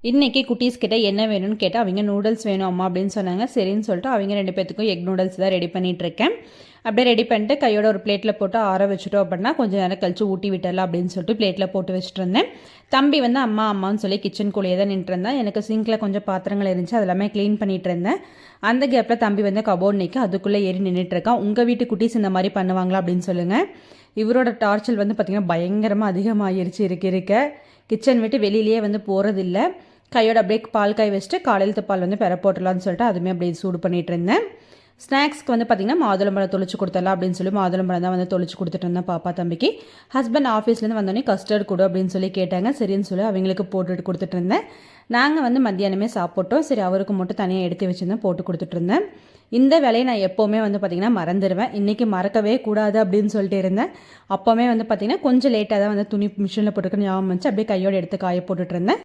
இன்றைக்கி குட்டீஸ் கிட்ட என்ன வேணும்னு கேட்டால் அவங்க நூடுல்ஸ் வேணும் அம்மா அப்படின்னு சொன்னாங்க. சரின்னு சொல்லிட்டு அவங்க 2 பேத்துக்கும் எக் நூடுல்ஸ் தான் ரெடி பண்ணிகிட்ருக்கேன். அப்படியே ரெடி பண்ணிட்டு கையோட ஒரு பிளேட்டில் போட்டு ஆற வச்சுட்டோம் அப்படின்னா கொஞ்சம் நேரம் கழிச்சு ஊட்டி விட்டுடலாம் அப்படின்னு சொல்லிட்டு பிளேட்டில் போட்டு வச்சுட்டு இருந்தேன். தம்பி வந்து அம்மா அம்மான்னு சொல்லி கிச்சனுக்குள்ளேயே தான் நின்றுருந்தேன். எனக்கு சிங்கில் கொஞ்சம் பாத்திரங்கள் இருந்துச்சு, அதெல்லாமே க்ளீன் பண்ணிகிட்டு இருந்தேன். அந்த கேப்பில் தம்பி வந்து கபோர்ட் நிற்க அதுக்குள்ளே ஏறி நின்றுட்டுருக்கான். உங்கள் வீட்டு குட்டீஸ் இந்த மாதிரி பண்ணுவாங்களா அப்படின்னு சொல்லுங்கள். இவரோட டார்ச்சல் வந்து பார்த்திங்கன்னா பயங்கரமாக அதிகமாகிருச்சு இருக்க கிச்சன் விட்டு வெளியிலேயே வந்து போகிறதில்ல. கையோட அப்படியே பால் காய் வச்சுட்டு காலையிலத்து பால் வந்து பெற போட்டுடலான்னு சொல்லிட்டு அதுவுமே அப்படியே சூடு பண்ணிகிட்டு இருந்தேன். ஸ்நாக்ஸ்க்கு வந்து பார்த்திங்கன்னா மாதுளம்பழம் தொளிச்சு கொடுத்துடலாம் அப்படின்னு சொல்லி மாதுளம்பழம் தான் வந்து தொளிச்சு கொடுத்துட்டு இருந்தேன் பாப்பா தம்பிக்கு. ஹஸ்பண்ட் ஆஃபீஸ்லேருந்து வந்தோடனே கஸ்டர்ட் கொடு அப்படின்னு சொல்லி கேட்டாங்க. சரின்னு சொல்லி அவங்களுக்கு போட்டுட்டு கொடுத்துட்டு இருந்தேன். நாங்கள் வந்து மத்தியானமே சாப்பிட்டோம். சரி அவருக்கு மட்டும் தனியாக எடுத்து வச்சுருந்தேன், போட்டு கொடுத்துட்டு இருந்தேன். இந்த வேலையை நான் எப்போவுமே வந்து பார்த்திங்கன்னா மறந்துடுவேன். இன்றைக்கி மறக்கவே கூடாது அப்படின்னு சொல்லிட்டு இருந்தேன். அப்போவுமே வந்து பார்த்திங்கன்னா கொஞ்சம் லேட்டாக தான் வந்து துணி மிஷினில் போட்டுக்க ஞாபகம் வந்துச்சு. அப்படியே கையோடு எடுத்து காய போட்டுட்டு இருந்தேன்.